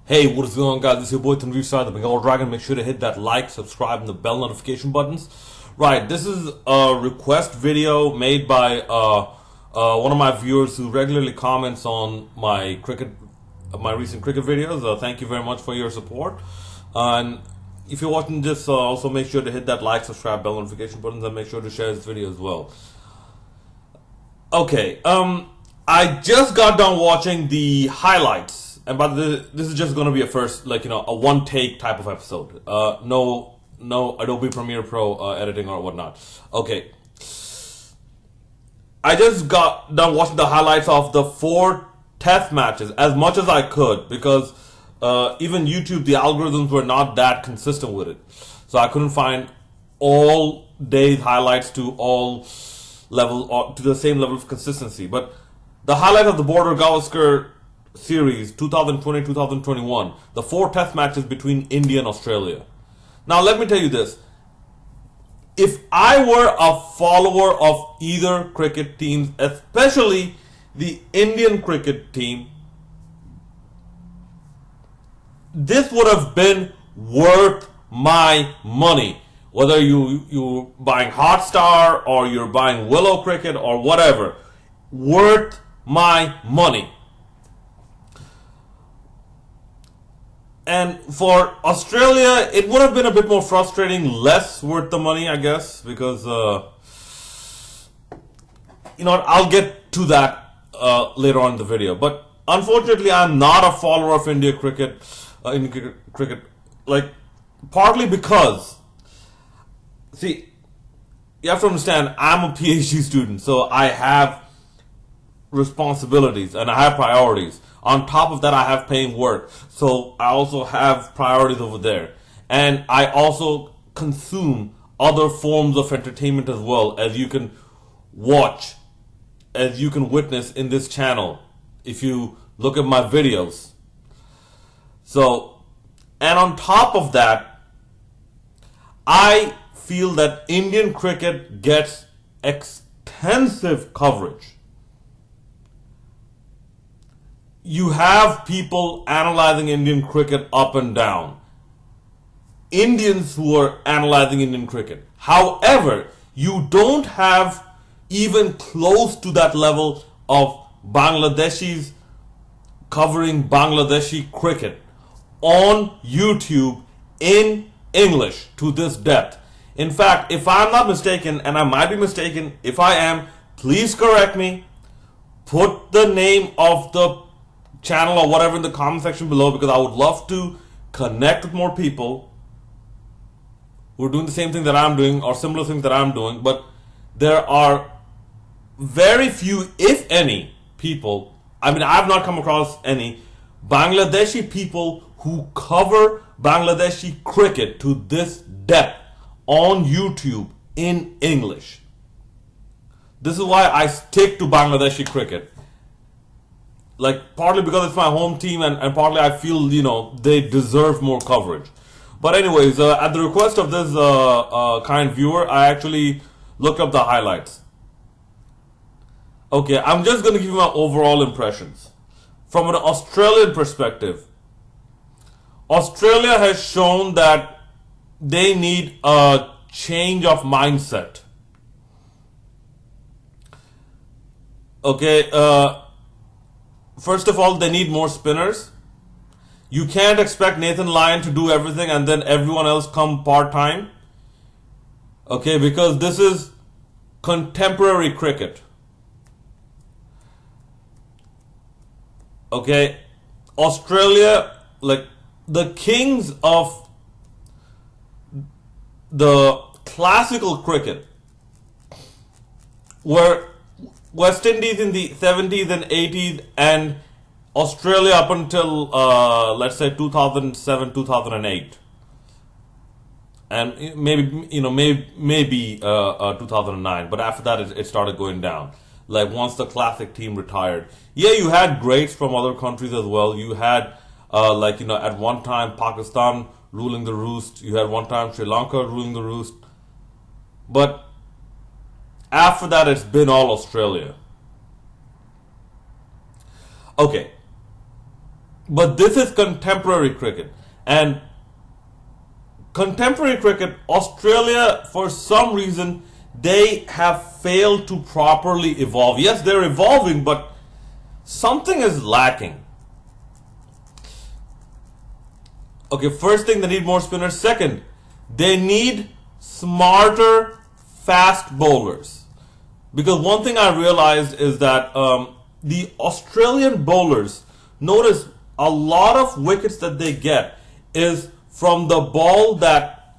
Hey, what is going on, guys? This is your boy Tanveer Sai, the Bengal Dragon. Make sure to hit that like, subscribe, and the bell notification buttons. Right, this is a request video made by one of my viewers who regularly comments on my recent cricket videos. Thank you very much for your support. And if you're watching this, also make sure to hit that like, subscribe, bell notification buttons, and make sure to share this video as well. Okay, I just got done watching the highlights. And this is just going to be a one take type of episode. No Adobe Premiere Pro editing or whatnot. Okay. I just got done watching the highlights of the 4 test matches as much as I could because even YouTube, the algorithms were not that consistent with it. So I couldn't find all day's highlights to all level or to the same level of consistency. But the highlight of the Border Gavaskar series 2020-2021, the 4 test matches between India and Australia. Now let me tell you this, if I were a follower of either cricket teams, especially the Indian cricket team, this would have been worth my money. Whether you're buying Hotstar or you're buying Willow Cricket or whatever, worth my money. And for Australia, it would have been a bit more frustrating, less worth the money, I guess, because, I'll get to that later on in the video. But unfortunately, I'm not a follower of Indian cricket, partly because, see, you have to understand, I'm a PhD student, so I have responsibilities and I have priorities. On top of that, I have paying work. So I also have priorities over there. And I also consume other forms of entertainment as well, as you can watch, as you can witness in this channel if you look at my videos. So, and on top of that, I feel that Indian cricket gets extensive coverage. You have people analyzing Indian cricket up and down. Indians who are analyzing Indian cricket. However, you don't have even close to that level of Bangladeshis covering Bangladeshi cricket on YouTube in English to this depth. In fact, if I'm not mistaken, and I might be mistaken, if I am, please correct me. Put the name of the channel or whatever in the comment section below, because I would love to connect with more people who are doing the same thing that I'm doing or similar things that I'm doing. But there are very few, if any, people, I have not come across any Bangladeshi people who cover Bangladeshi cricket to this depth on YouTube in English. This is why I stick to Bangladeshi cricket. Partly because it's my home team and partly I feel, they deserve more coverage. But anyways, at the request of this kind viewer, I actually looked up the highlights. Okay, I'm just going to give you my overall impressions. From an Australian perspective, Australia has shown that they need a change of mindset. Okay, first of all, they need more spinners. You can't expect Nathan Lyon to do everything and then everyone else come part-time. Okay, because this is contemporary cricket. Okay, Australia, the kings of the classical cricket were West Indies in the 70s and 80s and Australia up until let's say 2007, 2008, and maybe 2009. But after that, it started going down. Once the classic team retired, yeah, you had greats from other countries as well. You had at one time Pakistan ruling the roost. You had one time Sri Lanka ruling the roost, but after that, it's been all Australia. Okay. But this is contemporary cricket. And contemporary cricket, Australia, for some reason, they have failed to properly evolve. Yes, they're evolving, but something is lacking. Okay, first thing, they need more spinners. Second, they need smarter fast bowlers. Because one thing I realized is that the Australian bowlers, notice a lot of wickets that they get is from the ball that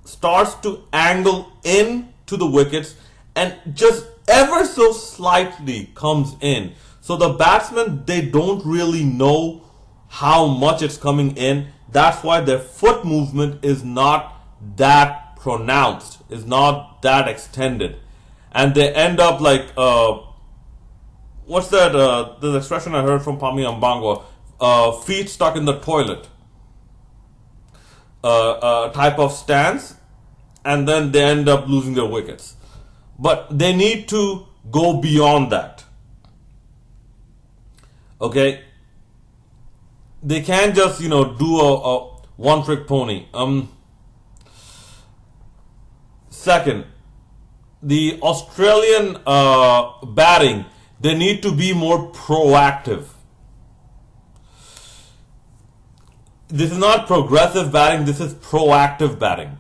starts to angle in to the wickets and just ever so slightly comes in. So the batsmen, they don't really know how much it's coming in. That's why their foot movement is not that pronounced, is not that extended. And they end up like, what's that, the expression I heard from Pami Ambangwa, feet stuck in the toilet type of stance, and then they end up losing their wickets. But they need to go beyond that. Okay? They can't just, do a one-trick pony. Second, the Australian batting, they need to be more proactive. This is not progressive batting, this is proactive batting.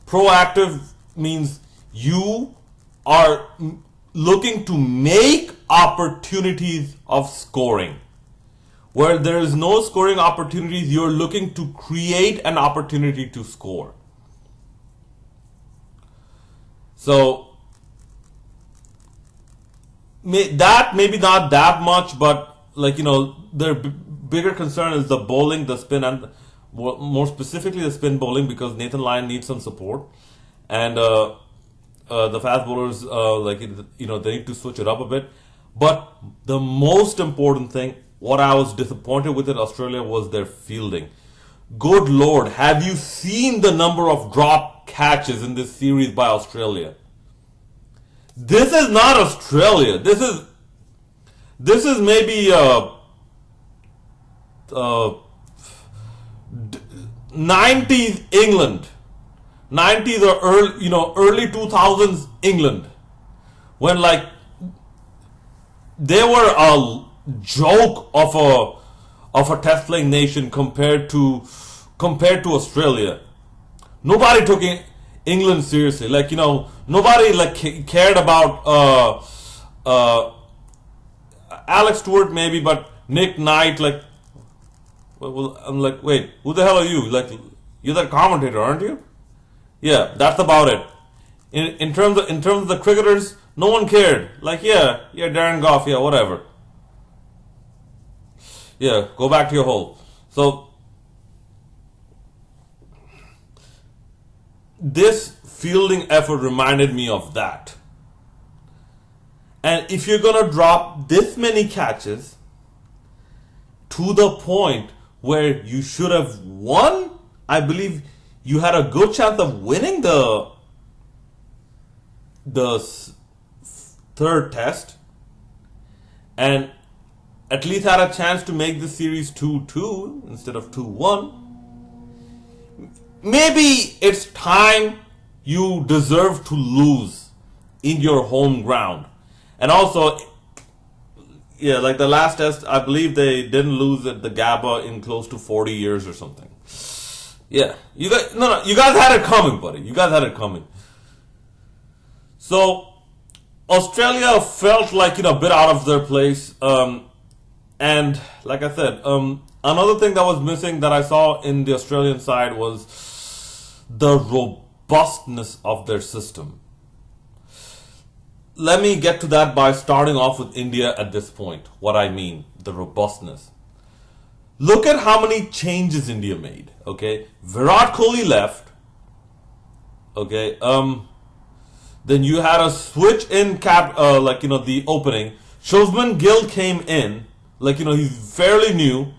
Proactive means you are looking to make opportunities of scoring. Where there is no scoring opportunities, you're looking to create an opportunity to score. So, that maybe not that much, but their bigger concern is the bowling, the spin, and more specifically the spin bowling, because Nathan Lyon needs some support, and the fast bowlers, they need to switch it up a bit. But the most important thing, what I was disappointed with in Australia, was their fielding. Good Lord, have you seen the number of drop catches in this series by Australia? This is not Australia. This is maybe 90s England, 90s or early 2000s England, when they were a joke of a test playing nation compared to Australia. Nobody took England seriously. Nobody cared about Alex Stewart maybe, but Nick Knight, well, I'm like, wait, who the hell are you? You're the commentator, aren't you? Yeah, that's about it. In terms of the cricketers, no one cared. Yeah, Darren Gough, yeah, whatever. Yeah, go back to your hole. So this fielding effort reminded me of that. And if you're gonna drop this many catches to the point where you should have won, I believe you had a good chance of winning the third test, and at least had a chance to make the series 2-2 instead of 2-1. Maybe it's time you deserve to lose in your home ground. And also, yeah, the last test, I believe they didn't lose at the Gabba in close to 40 years or something. Yeah, you guys had it coming, buddy. You guys had it coming. So Australia felt a bit out of their place. And like I said, another thing that was missing that I saw in the Australian side was the robustness of their system. Let me get to that by starting off with India at this point. What I mean, the robustness. Look at how many changes India made. Okay, Virat Kohli left. Okay, then you had a switch in the opening. Shubman Gill came in. He's fairly new.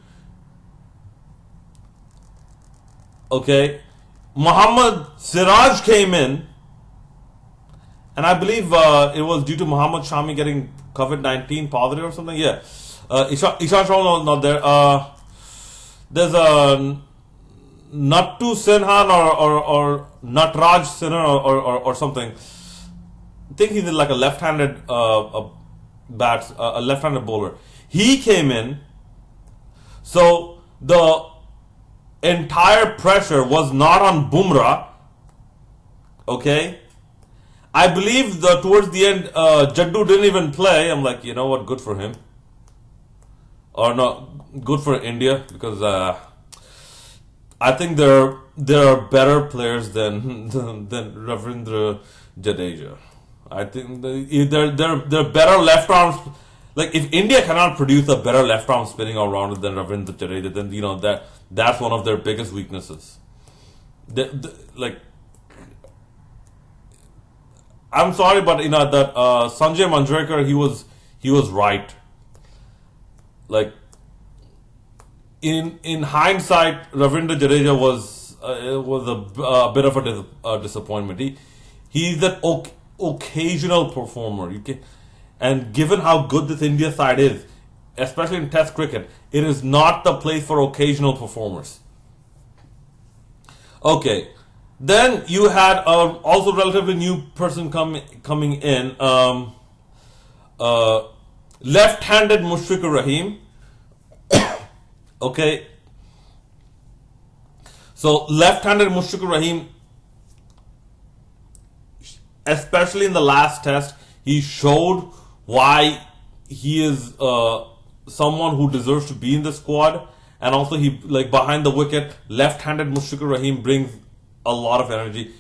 Okay. Mohammad Siraj came in. And I believe it was due to Muhammad Shami getting COVID-19 positive or something. Yeah. Ishan Sharma not there. there's a Nattu Sinhan or Natraj Sinha or something. I think he's like a left-handed a left-handed bowler. He came in, so the entire pressure was not on Bumrah. Okay, I believe towards the end, Jaddu didn't even play. I'm like, you know what, good for him, or not, good for India, because I think there are better players than Ravindra Jadeja. I think they're better left arms. Like, if India cannot produce a better left arm spinning all rounder than Ravindra Jadeja, then that's one of their biggest weaknesses. Like, I'm sorry, but that Sanjay Manjrekar, he was right. Like, in hindsight, Ravindra Jadeja was a bit of a disappointment. He's an occasional performer. And given how good this India side is, especially in Test cricket, it is not the place for occasional performers. Okay, then you had also relatively new person coming in, left-handed Mushfiqur Rahim. Okay, so left-handed Mushfiqur Rahim, especially in the last test, he showed why he is someone who deserves to be in the squad. And also, he, like, behind the wicket, left-handed Mushfiqur Rahim brings a lot of energy.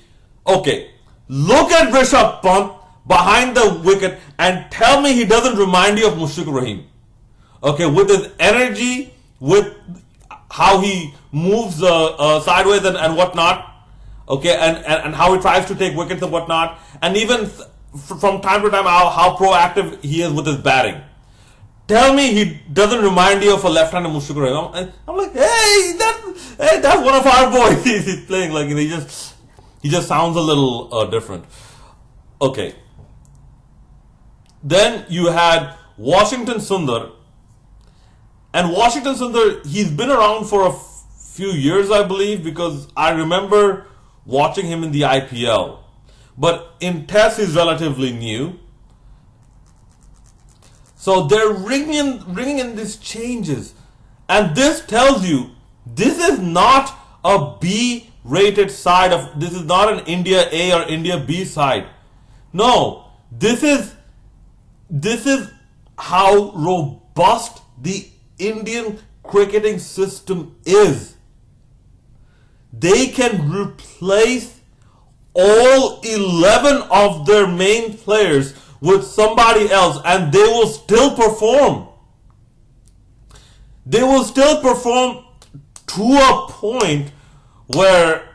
Okay, look at Rishabh Pant behind the wicket and tell me he doesn't remind you of Mushfiqur Rahim. Okay, with his energy, with how he moves sideways and whatnot. Okay, and how he tries to take wickets and whatnot, and even from time to time how proactive he is with his batting. Tell me he doesn't remind you of a left-handed Mushfiqur Rahim. I'm like, hey, that's one of our boys. He's playing like, he just sounds a little different. Okay. Then you had Washington Sundar, and Washington Sundar, he's been around for a few years, I believe, because I remember watching him in the IPL. But in Test, he's relatively new. So they're bringing in these changes. And this tells you, this is not a B-rated side this is not an India A or India B side. No, this is how robust the Indian cricketing system is. They can replace all 11 of their main players with somebody else and they will still perform. They will still perform to a point where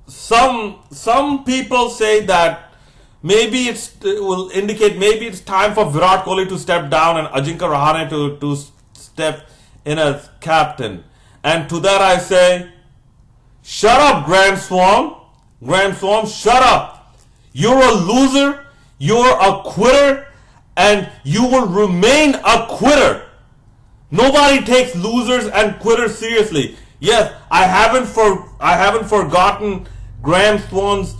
some people say that maybe it will indicate maybe it's time for Virat Kohli to step down and Ajinkya Rahane to step in as captain. And to that I say, shut up, Graham Swan. Graham Swan, shut up. You're a loser, you're a quitter, and you will remain a quitter. Nobody takes losers and quitters seriously. Yes, I haven't forgotten Graham Swan's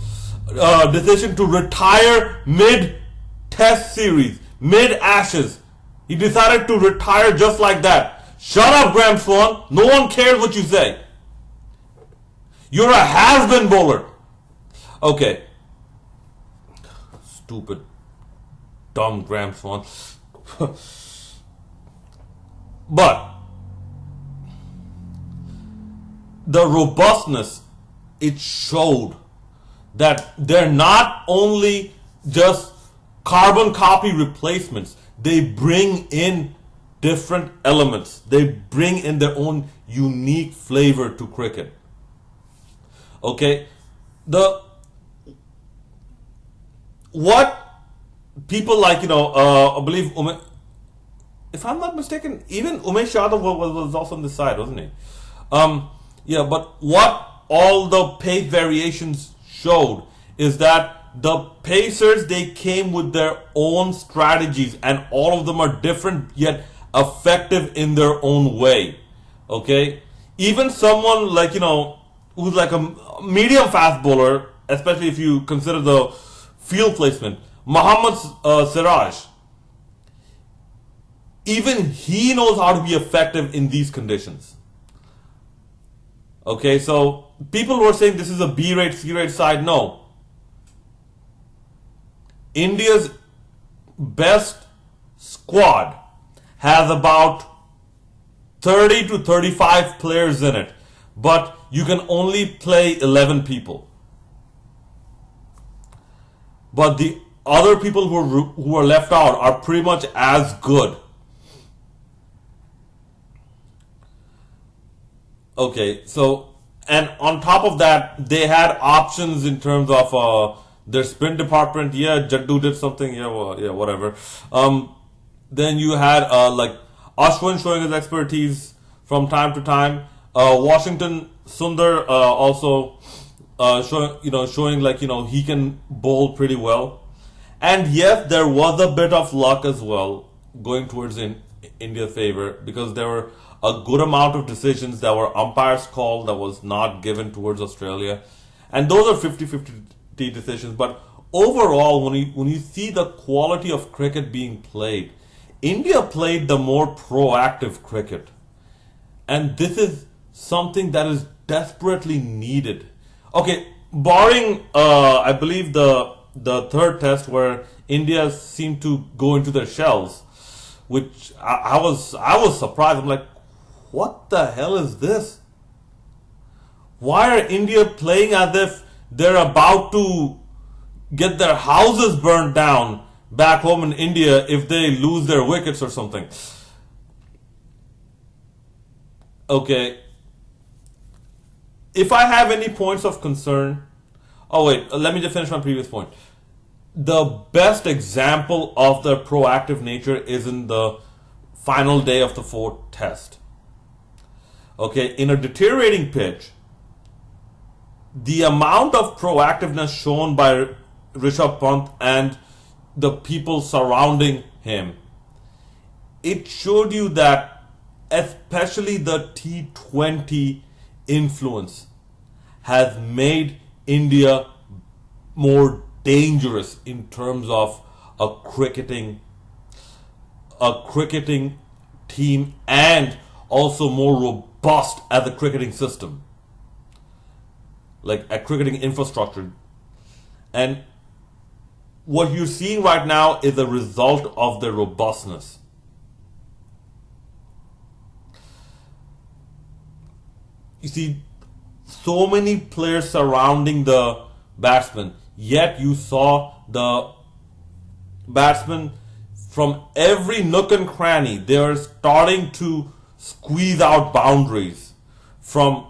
decision to retire mid-Test series, mid-Ashes. He decided to retire just like that. Shut up, Graham Swan. No one cares what you say. You're a has-been bowler. Okay. Stupid, dumb Graham Swan. But the robustness, it showed that they're not only just carbon copy replacements, they bring in different elements. They bring in their own unique flavor to cricket. Okay, what people like, I believe, if I'm not mistaken, even Umesh Yadav was also on the side, wasn't he? Yeah, but what all the pace variations showed is that the Pacers, they came with their own strategies and all of them are different yet effective in their own way. Okay, even someone like who's like a medium fast bowler, especially if you consider the field placement, Muhammad Siraj. Even he knows how to be effective in these conditions. Okay, so people were saying this is a B rate, C rate side. No. India's best squad has about 30 to 35 players in it, but you can only play 11 people. But the other people who are left out are pretty much as good. Okay, so, and on top of that, they had options in terms of their sprint department. Yeah, Jaddu did something. Yeah, well, yeah, whatever. Then you had like Ashwin showing his expertise from time to time. Washington Sundar also showing like he can bowl pretty well. And yes, there was a bit of luck as well going towards India's favor, because there were a good amount of decisions that were umpires called that was not given towards Australia. And those are 50-50 decisions. But overall, when you see the quality of cricket being played, India played the more proactive cricket. And this is something that is desperately needed. Okay, barring, I believe, the third test where India seemed to go into their shells, which I was surprised. I'm like, what the hell is this? Why are India playing as if they're about to get their houses burned down back home in India if they lose their wickets or something? Okay. If I have any points of concern, oh wait, let me just finish my previous point. The best example of the proactive nature is in the final day of the fourth test. Okay, in a deteriorating pitch, the amount of proactiveness shown by Rishabh Pant and the people surrounding him, it showed you that especially the T20 influence has made India more dangerous in terms of a cricketing team, and also more robust as a cricketing system, like a cricketing infrastructure. And what you're seeing right now is a result of their robustness. You see so many players surrounding the batsman, yet you saw the batsmen from every nook and cranny. They are starting to squeeze out boundaries from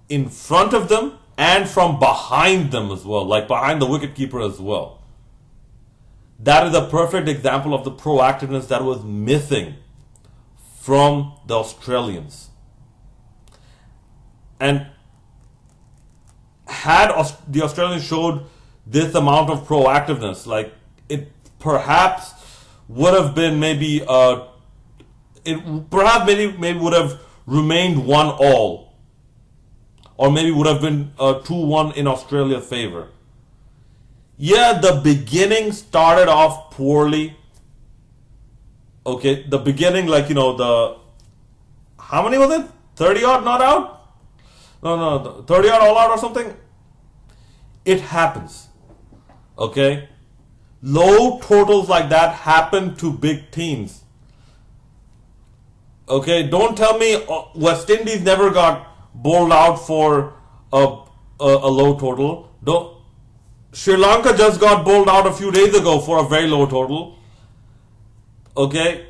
in front of them and from behind them as well, like behind the wicketkeeper as well. That is a perfect example of the proactiveness that was missing from the Australians. And had the Australians showed this amount of proactiveness, like it perhaps would have been maybe maybe would have remained 1-1, or maybe would have been 2-1 in Australia's favor. Yeah, the beginning started off poorly. Okay, the beginning, like the how many was it? 30 odd not out? No, 30 odd all out or something. It happens. Okay, low totals like that happen to big teams. Okay, don't tell me West Indies never got bowled out for a low total. Sri Lanka just got bowled out a few days ago for a very low total. Okay,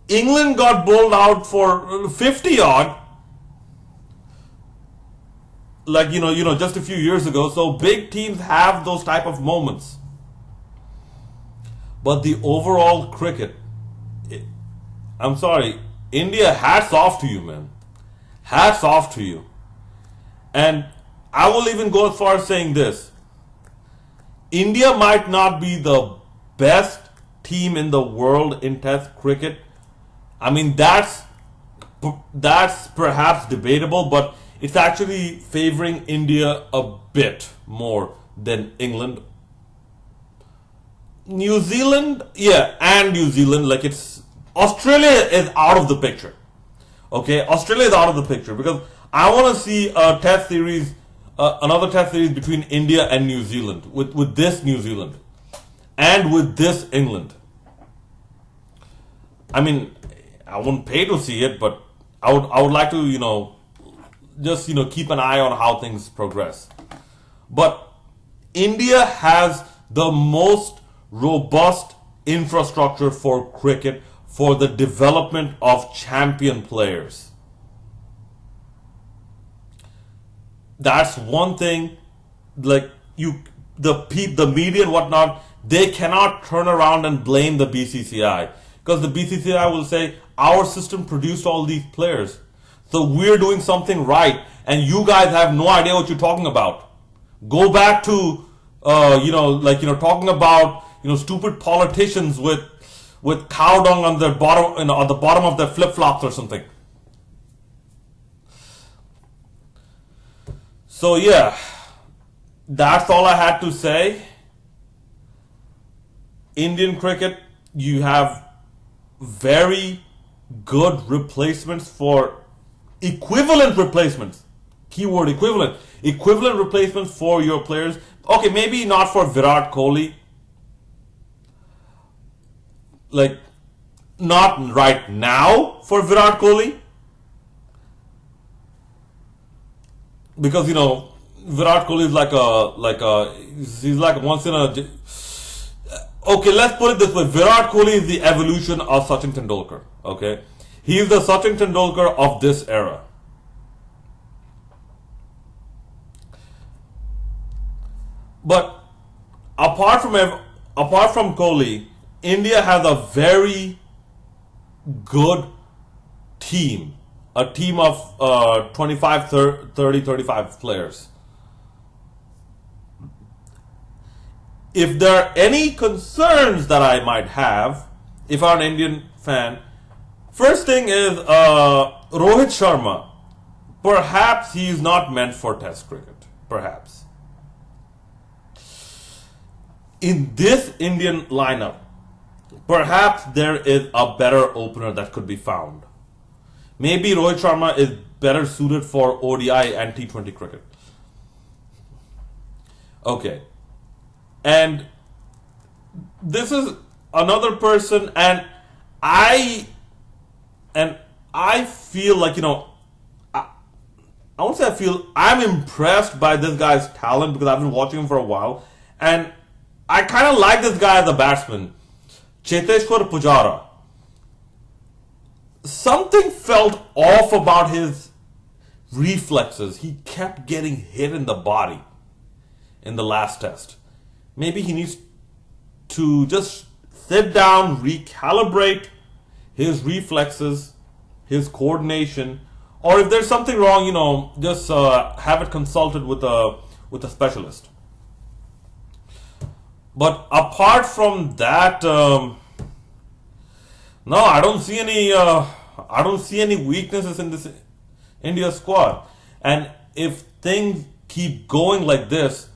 England got bowled out for 50 odd, like just a few years ago. So big teams have those type of moments, but the overall cricket, I'm sorry, India, hats off to you, man. Hats off to you. And I will even go as far as saying this: India might not be the best team in the world in Test cricket. I mean, that's perhaps debatable, but it's actually favoring India a bit more than England. New Zealand, yeah, and New Zealand, like it's Australia is out of the picture. Okay, Australia is out of the picture because I want to see a test series, another test series between India and New Zealand with this New Zealand and with this England. I mean, I wouldn't pay to see it, but I would like to just keep an eye on how things progress. But India has the most robust infrastructure for cricket for the development of champion players. That's one thing. Like the media and whatnot, they cannot turn around and blame the BCCI because the BCCI will say our system produced all these players, so we're doing something right, and you guys have no idea what you're talking about. Go back to talking about stupid politicians with cow dung on their bottom, on the bottom of their flip flops or something. So yeah, that's all I had to say. Indian cricket, you have very good replacements for equivalent replacements. Keyword equivalent. Equivalent replacements for your players. Okay, maybe not for Virat Kohli. Like, not right now for Virat Kohli. Because, Virat Kohli is he's like once in a... Okay, let's put it this way. Virat Kohli is the evolution of Sachin Tendulkar. Okay? He is the Sachin Tendulkar of this era. But apart from Kohli, India has a very good team. A team of 25, 30, 35 players. If there are any concerns that I might have, if I'm an Indian fan, first thing is Rohit Sharma. Perhaps he is not meant for Test cricket. Perhaps. In this Indian lineup, perhaps there is a better opener that could be found. Maybe Rohit Sharma is better suited for ODI and T20 cricket. Okay. And this is another person, and I feel like, I won't say I feel, I'm impressed by this guy's talent because I've been watching him for a while, and I kind of like this guy as a batsman, Cheteshwar Pujara. Something felt off about his reflexes. He kept getting hit in the body in the last test. Maybe he needs to just sit down, recalibrate his reflexes, his coordination, or if there's something wrong, just have it consulted with a specialist. But apart from that, no, I don't see any weaknesses in this India squad. And if things keep going like this,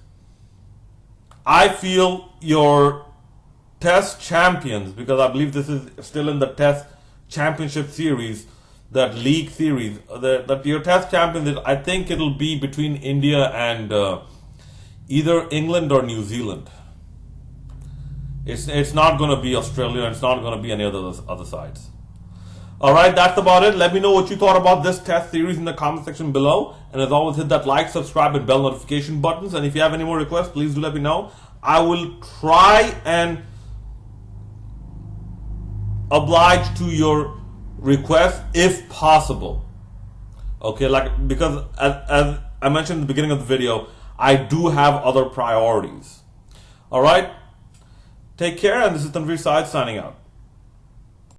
I feel your Test champions, because I believe this is still in the Test Championship series, that league series, that your Test champions, I think it'll be between India and either England or New Zealand. It's not going to be Australia, and it's not going to be any of those other sides. Alright, that's about it. Let me know what you thought about this Test series in the comment section below. And as always, hit that like, subscribe, and bell notification buttons. And if you have any more requests, please do let me know. I will try and oblige to your request if possible. Okay, because as I mentioned in the beginning of the video, I do have other priorities. Alright? Take care, and this is Tanveer Syed signing out.